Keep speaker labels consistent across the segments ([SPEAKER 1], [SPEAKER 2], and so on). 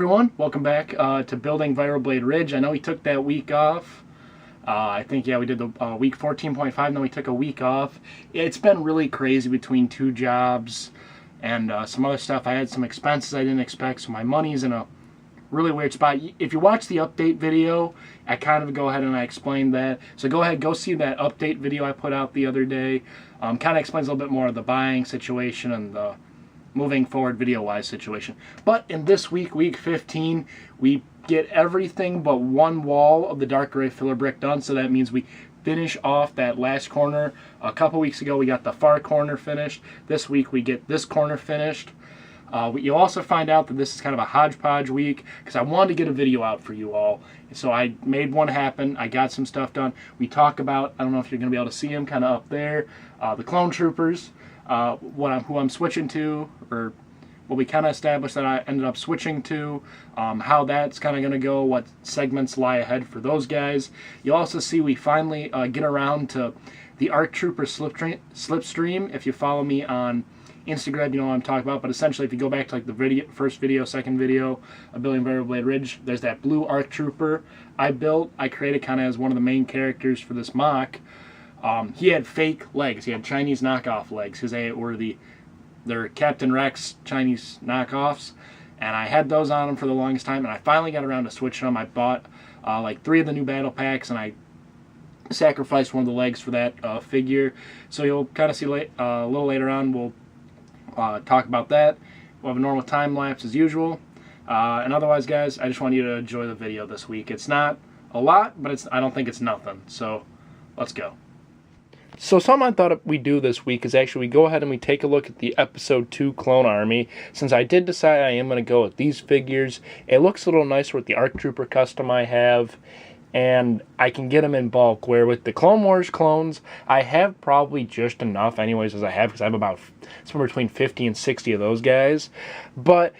[SPEAKER 1] Everyone, welcome back to building Vibroblade Ridge. I know we took that week off. I think, yeah, we did the week 14.5, and then we took a week off. It's been really crazy between two jobs and some other stuff. I had some expenses I didn't expect, so my money's in a really weird spot. If you watch the update video, I kind of go ahead and I explained that. So go ahead, go see that update video I put out the other day. Kind of explains a little bit more of the buying situation and the moving forward video-wise situation. But in this week, week 15, we get everything but one wall of the dark gray filler brick done. So that means we finish off that last corner. A couple weeks ago, we got the far corner finished. This week, we get this corner finished. You'll also find out that this is kind of a hodgepodge week because I wanted to get a video out for you all. So I made one happen. I got some stuff done. We talk about, I don't know if you're going to be able to see them kind of up there, the clone troopers. Who I'm switching to, or what we kind of established that I ended up switching to, how that's kind of going to go, what segments lie ahead for those guys. You'll also see we finally get around to the ARC Trooper slipstream. If you follow me on Instagram, you know what I'm talking about, but essentially if you go back to like the first video, second video of building Vibroblade Ridge, there's that blue ARC Trooper I created kind of as one of the main characters for this mock. He had fake legs. He had Chinese knockoff legs because they're Captain Rex Chinese knockoffs, and I had those on him for the longest time. And I finally got around to switching them. I bought like 3 of the new battle packs, and I sacrificed one of the legs for that figure. So you'll kind of see a little later on. We'll talk about that. We'll have a normal time lapse as usual. And otherwise, guys, I just want you to enjoy the video this week. It's not a lot, but I don't think it's nothing. So let's go. So something I thought we'd do this week is actually we go ahead and we take a look at the Episode 2 Clone Army. Since I did decide I am going to go with these figures, it looks a little nicer with the ARC Trooper custom I have, and I can get them in bulk, where with the Clone Wars clones, I have probably just enough anyways as I have, because I have about somewhere between 50 and 60 of those guys. But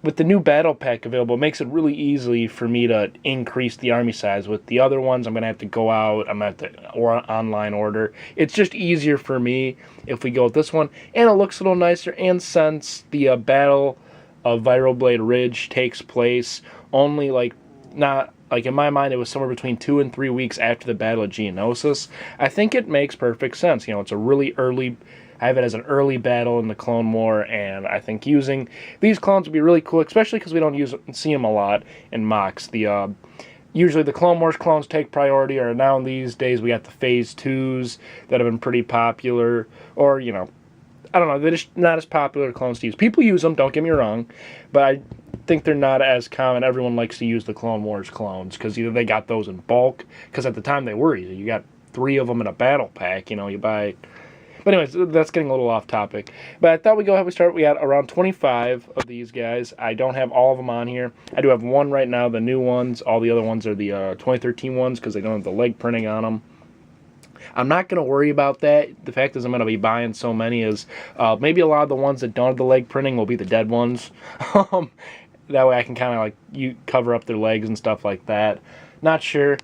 [SPEAKER 1] with the new battle pack available, it makes it really easy for me to increase the army size. With the other ones, I'm going to have to go out, I'm going to have to online order. It's just easier for me if we go with this one, and it looks a little nicer. And since the Battle of Vibroblade Ridge takes place only not in my mind, it was somewhere between 2 and 3 weeks after the Battle of Geonosis, I think it makes perfect sense. You know, it's a really early, I have it as an early battle in the Clone War, and I think using these clones would be really cool, especially because we don't see them a lot in mocks. Usually the Clone Wars clones take priority, or now these days we got the Phase 2s that have been pretty popular, or, you know, I don't know, they're just not as popular clones to use. People use them, don't get me wrong, but I think they're not as common. Everyone likes to use the Clone Wars clones, because either they got those in bulk, because at the time they were easy. You got 3 of them in a battle pack, you know, you buy... But anyways, that's getting a little off topic. But I thought we'd go ahead and start. We got around 25 of these guys. I don't have all of them on here. I do have one right now, the new ones. All the other ones are the 2013 ones because they don't have the leg printing on them. I'm not going to worry about that. The fact is I'm going to be buying so many is maybe a lot of the ones that don't have the leg printing will be the dead ones. That way I can kind of cover up their legs and stuff like that. Not sure.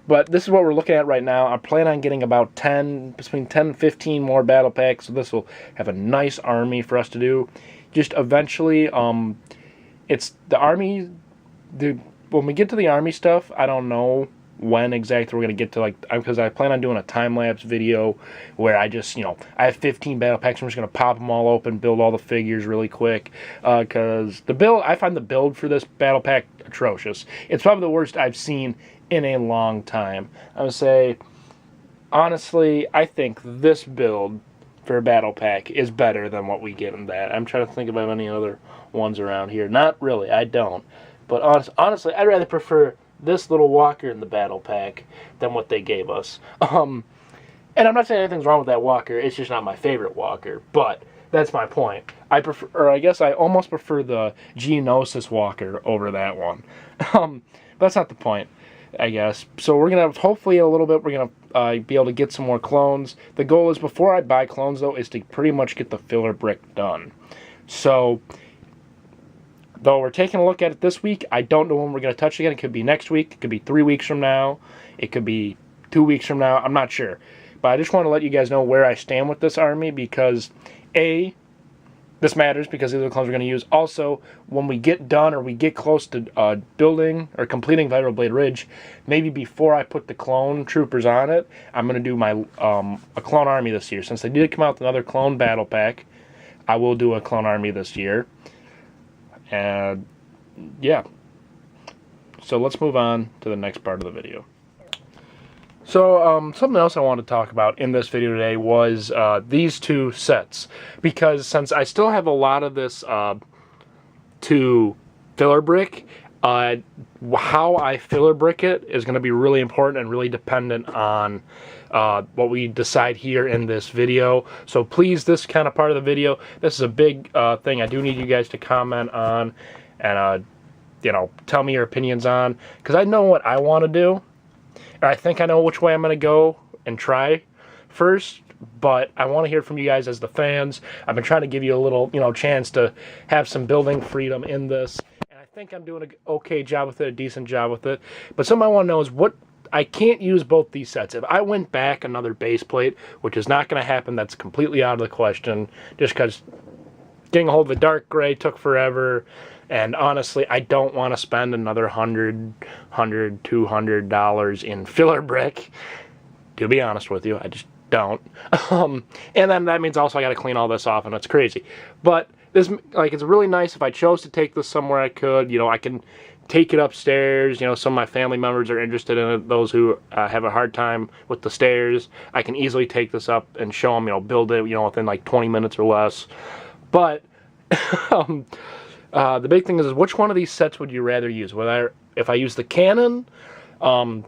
[SPEAKER 1] But this is what we're looking at right now. I plan on getting about between 10 and 15 more battle packs. So this will have a nice army for us to do. Just eventually, it's the army. When we get to the army stuff, I don't know when exactly we're going to get to, because I plan on doing a time-lapse video where I just, I have 15 battle packs. I'm just going to pop them all open, build all the figures really quick. Because I find the build for this battle pack atrocious. It's probably the worst I've seen in a long time. I would say, honestly, I think this build for a battle pack is better than what we get in that. I'm trying to think about any other ones around here. Not really, I don't. But honestly, I'd rather prefer this little walker in the battle pack than what they gave us. And I'm not saying anything's wrong with that walker, it's just not my favorite walker, but that's my point. I almost prefer the Geonosis walker over that one. But that's not the point, I guess. So we're going to, hopefully in a little bit, we're going to be able to get some more clones. The goal is, before I buy clones, though, is to pretty much get the filler brick done. So, though we're taking a look at it this week, I don't know when we're going to touch it again. It could be next week. It could be 3 weeks from now. It could be 2 weeks from now. I'm not sure. But I just want to let you guys know where I stand with this army, because, A, this matters because these are the clones we're going to use. Also, when we get done or we get close to building or completing Vibroblade Ridge, maybe before I put the clone troopers on it, I'm going to do my a clone army this year. Since they did come out with another clone battle pack, I will do a clone army this year. And yeah. So let's move on to the next part of the video. So something else I wanted to talk about in this video today was these two sets, because since I still have a lot of this to filler brick, how I filler brick it is going to be really important and really dependent on what we decide here in this video. So please, this kind of part of the video, this is a big thing I do need you guys to comment on and you know, tell me your opinions on, because I know what I want to do. I think I know which way I'm going to go and try first, but I want to hear from you guys as the fans. I've been trying to give you a little, you know, chance to have some building freedom in this, and I think I'm doing an okay job with it, a decent job with it. But something I want to know is what I can't use both these sets. If I went back another base plate, which is not going to happen, that's completely out of the question, just because getting a hold of the dark gray took forever. And honestly, I don't want to spend another $200 in filler brick. To be honest with you, I just don't. And then that means also I got to clean all this off, and it's crazy. But this, like, it's really nice if I chose to take this somewhere I could. You know, I can take it upstairs. You know, some of my family members are interested in it. Those who have a hard time with the stairs, I can easily take this up and show them. You know, build it. You know, within like 20 minutes or less. But the big thing is which one of these sets would you rather use? If I use the cannon, they're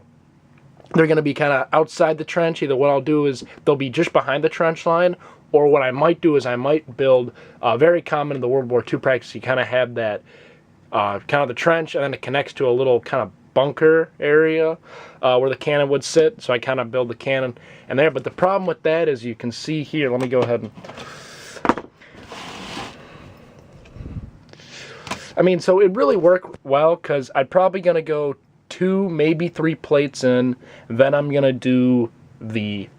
[SPEAKER 1] going to be kind of outside the trench. Either what I'll do is they'll be just behind the trench line, or what I might do is I might build very common in the World War II practice. You kind of have that kind of the trench, and then it connects to a little kind of bunker area where the cannon would sit. So I kind of build the cannon in there. But the problem with that is you can see here. Let me go ahead and... I mean, so it really worked well because I'm probably going to go 2, maybe 3 plates in. Then I'm going to do the,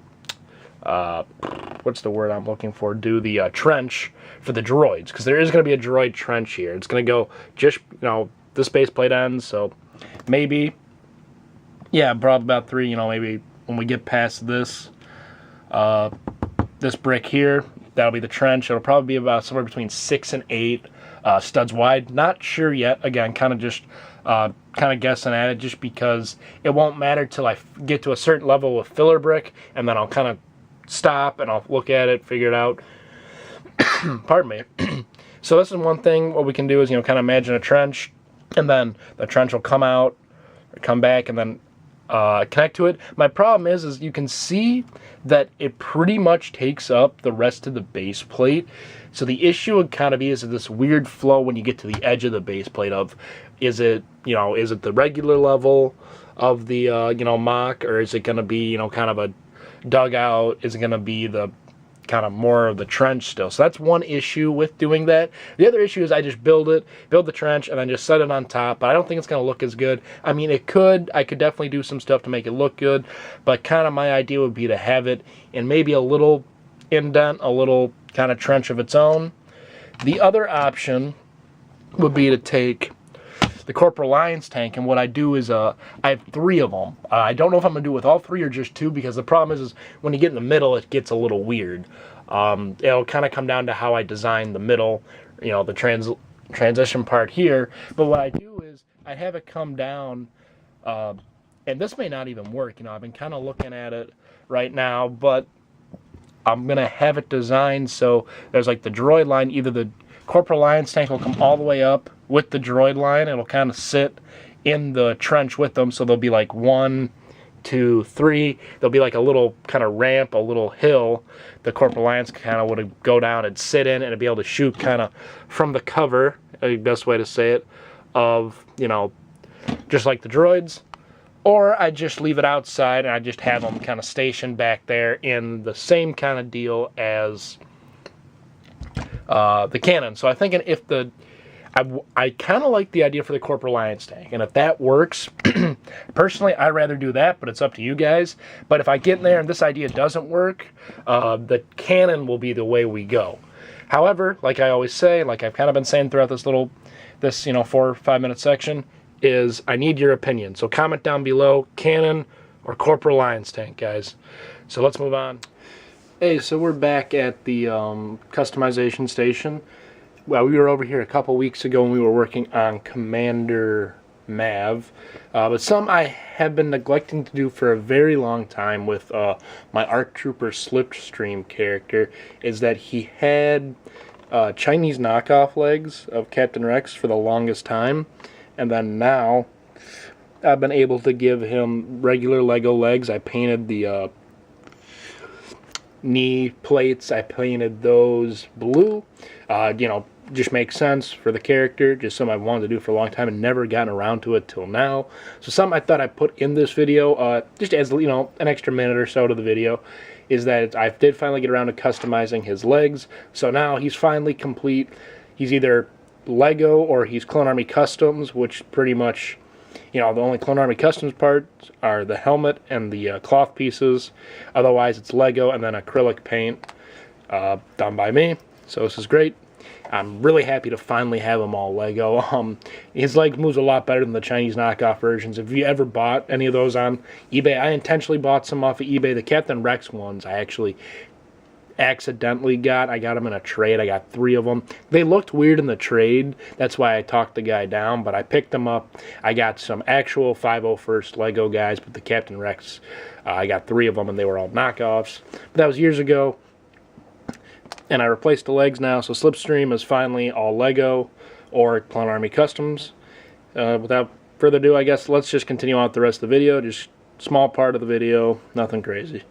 [SPEAKER 1] what's the word I'm looking for? Do the trench for the droids, because there is going to be a droid trench here. It's going to go just, you know, this base plate ends, so maybe, yeah, probably about 3, you know, maybe when we get past this, this brick here, that'll be the trench. It'll probably be about somewhere between 6 and 8 studs wide. Not sure yet. Again, kind of just kind of guessing at it, just because it won't matter till I get to a certain level of filler brick, and then I'll kind of stop and I'll look at it, figure it out. Pardon me. So this is one thing. What we can do is, you know, kind of imagine a trench, and then the trench will come out, or come back, and then connect to it. My problem is you can see that it pretty much takes up the rest of the base plate. So the issue would kind of be is this weird flow when you get to the edge of the base plate of, is it, you know, is it the regular level of the, you know, mock, or is it going to be, you know, kind of a dugout? Is it going to be the kind of more of the trench still? So that's one issue with doing that. The other issue is I just build the trench, and then just set it on top, but I don't think it's going to look as good. I mean, I could definitely do some stuff to make it look good, but kind of my idea would be to have it in maybe a little indent, a little kind of trench of its own. The other option would be to take the Corporal Lion's tank, and what I do is I have 3 of them. I don't know if I'm going to do it with all 3 or just 2, because the problem is when you get in the middle, it gets a little weird. It'll kind of come down to how I design the middle, you know, the transition part here. But what I do is I have it come down, and this may not even work. You know, I've been kind of looking at it right now, but I'm going to have it designed so there's like the droid line. Either the Corporal Lion's tank will come all the way up with the droid line. It'll kind of sit in the trench with them. So there'll be like 1, 2, 3. There'll be like a little kind of ramp, a little hill. The Corporal Lion's kind of would go down and sit in, and it'd be able to shoot kind of from the cover, the best way to say it, of, you know, just like the droids. Or I just leave it outside, and I just have them kind of stationed back there in the same kind of deal as the cannon. So I'm thinking if I kind of like the idea for the Corporal Lion's tank, and if that works, personally, I'd rather do that, but it's up to you guys. But if I get in there and this idea doesn't work, the cannon will be the way we go. However, like I always say, like I've kind of been saying throughout this 4 or 5 minute section, is I need your opinion. So comment down below, Cannon or Corporal Lion's tank, guys. So let's move on. Hey, so we're back at the customization station. Well, we were over here a couple weeks ago and we were working on Commander Mav, but some I have been neglecting to do for a very long time with my ARC Trooper Slipstream character, is that he had Chinese knockoff legs of Captain Rex for the longest time, and then now I've been able to give him regular Lego legs. I painted the knee plates, I painted those blue. Just makes sense for the character, just something I've wanted to do for a long time and never gotten around to it till now. So something I thought I'd put in this video, just as an extra minute or so to the video, is that I did finally get around to customizing his legs. So now he's finally complete. He's either Lego or he's Clone Army Customs, which pretty much, the only Clone Army Customs parts are the helmet and the cloth pieces. Otherwise, it's Lego and then acrylic paint done by me. So this is great. I'm really happy to finally have them all Lego. His leg moves a lot better than the Chinese knockoff versions. If you ever bought any of those on eBay, I intentionally bought some off of eBay. The Captain Rex ones I actually accidentally got. I got them in a trade. I got 3 of them. They looked weird in the trade. That's why I talked the guy down, but I picked them up. I got some actual 501st Lego guys, but the Captain Rex, I got 3 of them, and they were all knockoffs. But that was years ago. And I replaced the legs now, so Slipstream is finally all Lego or Clone Army Customs. Without further ado, I guess let's just continue on with the rest of the video. Just small part of the video, nothing crazy.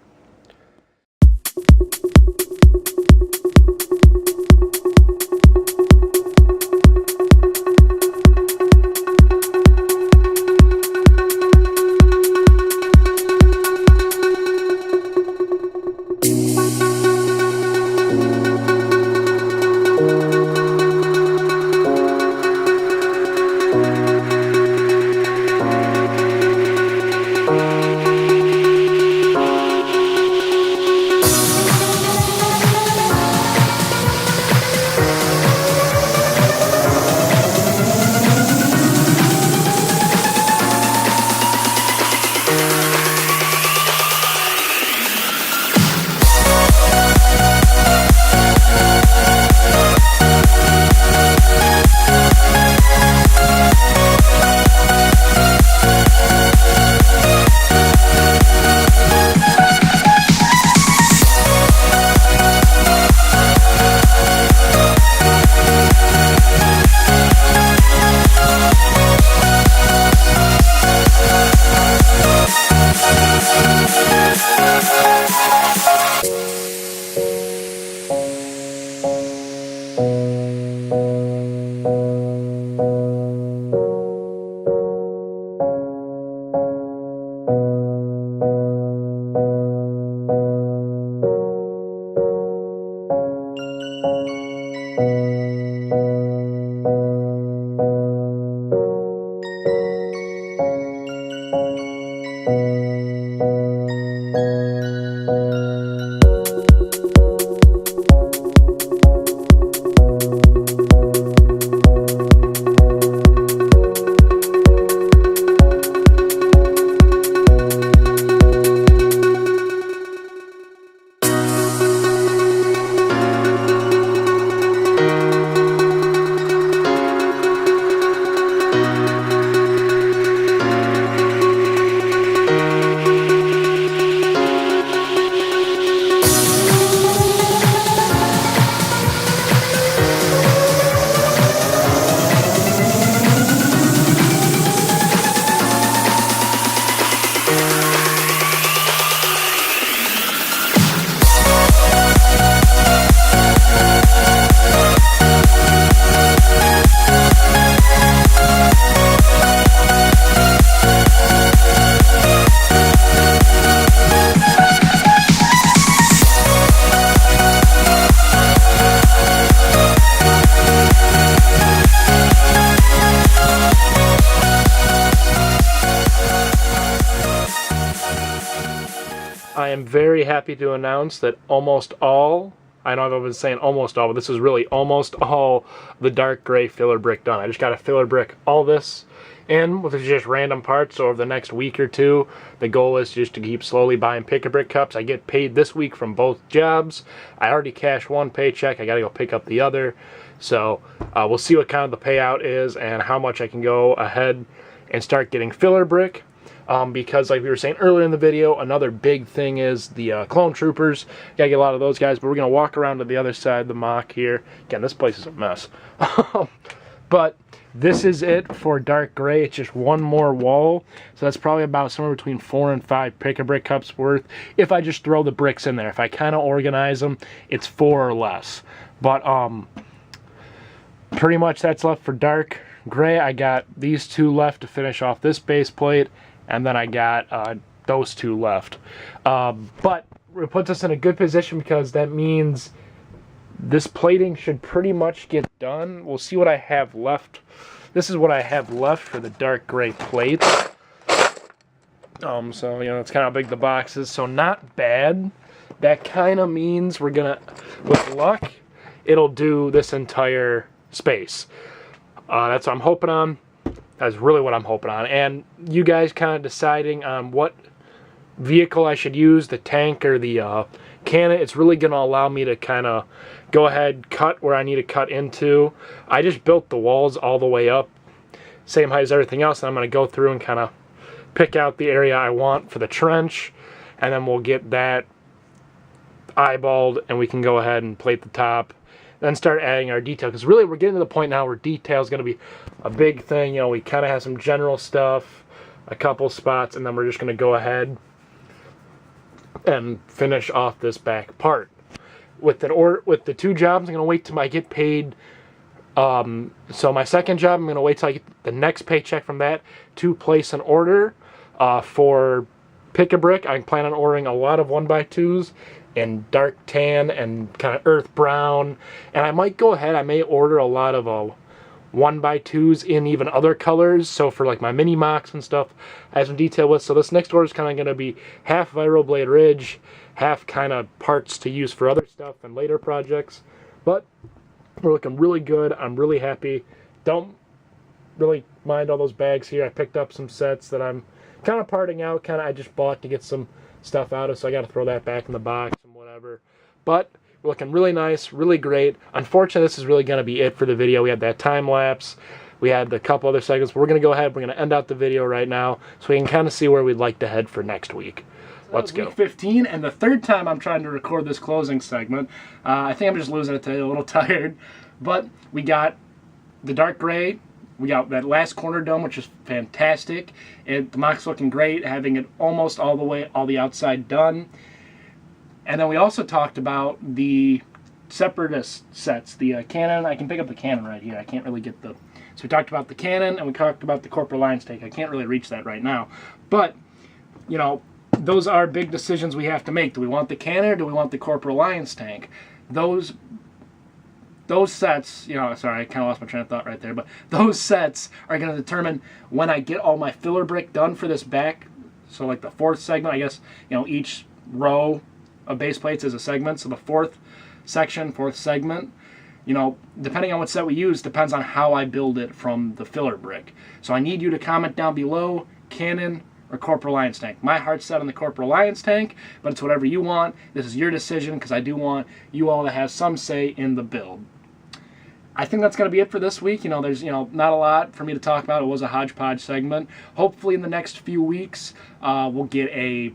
[SPEAKER 1] I am very happy to announce that almost all
[SPEAKER 2] I know I've been saying almost all, but this is really almost all the dark gray filler brick done. I just got to filler brick all this in with just random parts. So over the next week or two, the goal is just to keep slowly buying pick-a-brick cups. I get paid this week from both jobs. I already cashed one paycheck. I got to go pick up the other. So we'll see what kind of the payout is and how much I can go ahead and start getting filler brick. Because like we were saying earlier in the video, another big thing is the clone troopers. Gotta get a lot of those guys, but we're gonna walk around to the other side of the mock here. Again, this place is a mess. But this is it for dark gray. It's just one more wall, so that's probably about somewhere between 4 and 5 pick-a-brick cups worth if I just throw the bricks in there. If I kind of organize them, it's 4 or less. But pretty much that's left for dark gray. I got these 2 left to finish off this base plate, and then I got those 2 left. But it puts us in a good position because that means this plating should pretty much get done. We'll see what I have left. This is what I have left for the dark gray plates. So, you know, it's kind of how big the box is, so not bad. That kind of means we're gonna, with luck, it'll do this entire space. That's what I'm hoping on. That's really what I'm hoping on. And you guys kind of deciding on what vehicle I should use, the tank or the cannon. It's really going to allow me to kind of go ahead, cut where I need to cut into. I just built the walls all the way up, same height as everything else, and I'm going to go through and kind of pick out the area I want for the trench, and then we'll get that eyeballed, and we can go ahead and plate the top, then start adding our detail, because really we're getting to the point now where detail is going to be a big thing. You know, we kind of have some general stuff, a couple spots, and then we're just going to go ahead and finish off this back part. With the 2 jobs, I'm going to wait till I get paid. So my second job, I'm going to wait till I get the next paycheck from that to place an order for pick-a-brick. I plan on ordering a lot of 1x2s in dark tan and kind of earth brown, and I might go ahead, I may order a lot of 1x2s in even other colors, so for like my mini mocks and stuff I have some detail with. So this next order is kind of going to be half Vibroblade Ridge, half kind of parts to use for other stuff and later projects. But we're looking really good. I'm really happy. Don't really mind all those bags here. I picked up some sets that I'm kind of parting out, I just bought to get some stuff out of, so I got to throw that back in the box and whatever. But we're looking really nice, really great. Unfortunately, this is really going to be it for the video. We had that time lapse, we had a couple other segments, but we're going to go ahead, we're going to end out the video right now so we can kind of see where we'd like to head for next week. Let's go. Week 15, and the 3rd time I'm trying to record this closing segment. I think I'm just losing it today, a little tired. But we got the dark gray. We got that last corner dome, which is fantastic. The mock's looking great, having it almost all the way, all the outside done. And then we also talked about the separatist sets, the cannon. I can pick up the cannon right here. I can't really get the... So we talked about the cannon, and we talked about the Corporate Alliance tank. I can't really reach that right now. But, you know, those are big decisions we have to make. Do we want the cannon or do we want the Corporate Alliance tank? Those sets, you know, sorry, I kind of lost my train of thought right there, but those sets are going to determine when I get all my filler brick done for this back. So like the 4th segment, I guess, you know, each row of base plates is a segment. So the 4th section, 4th segment, you know, depending on what set we use, depends on how I build it from the filler brick. So I need you to comment down below, cannon or Corporate Alliance tank. My heart's set on the Corporate Alliance tank, but it's whatever you want. This is your decision, because I do want you all to have some say in the build. I think that's going to be it for this week. You know, there's, you know, not a lot for me to talk about. It was a hodgepodge segment. Hopefully in the next few weeks, we'll get a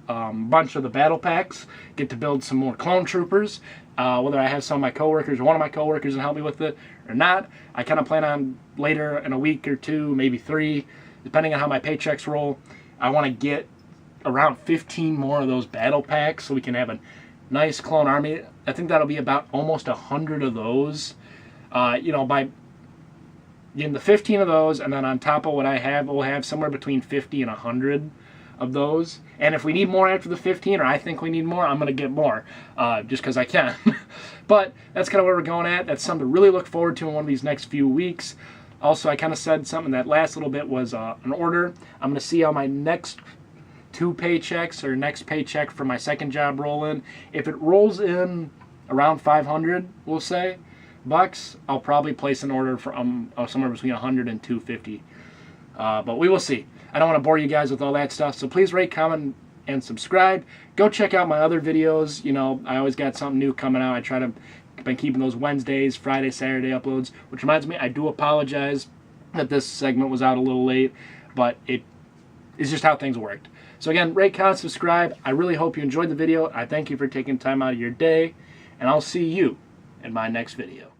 [SPEAKER 2] bunch of the battle packs, get to build some more clone troopers. Whether I have some of my coworkers or one of my coworkers and help me with it or not, I kind of plan on later in a week or 2, maybe 3, depending on how my paychecks roll. I want to get around 15 more of those battle packs so we can have a nice clone army. I think that'll be about almost 100 of those. You know, by getting the 15 of those, and then on top of what I have, we'll have somewhere between 50 and 100 of those. And if we need more after the 15, or I think we need more, I'm going to get more, just because I can. But that's kind of where we're going at. That's something to really look forward to in one of these next few weeks. Also, I kind of said something that last little bit was an order. I'm going to see how my next
[SPEAKER 1] 2 paychecks or next paycheck for my second job roll in. If it rolls in around 500, we'll say, bucks, I'll probably place an order for somewhere between 100 and 250. But we will see. I don't want to bore you guys with all that stuff, so please rate, comment, and subscribe. Go check out my other videos. You know, I always got something new coming out. I try to been keeping those Wednesdays, Friday, Saturday uploads, which reminds me, I do apologize that this segment was out a little late, but it is just how things worked. So again, rate, comment, subscribe. I really hope you enjoyed the video. I thank you for taking time out of your day, and I'll see you in my next video.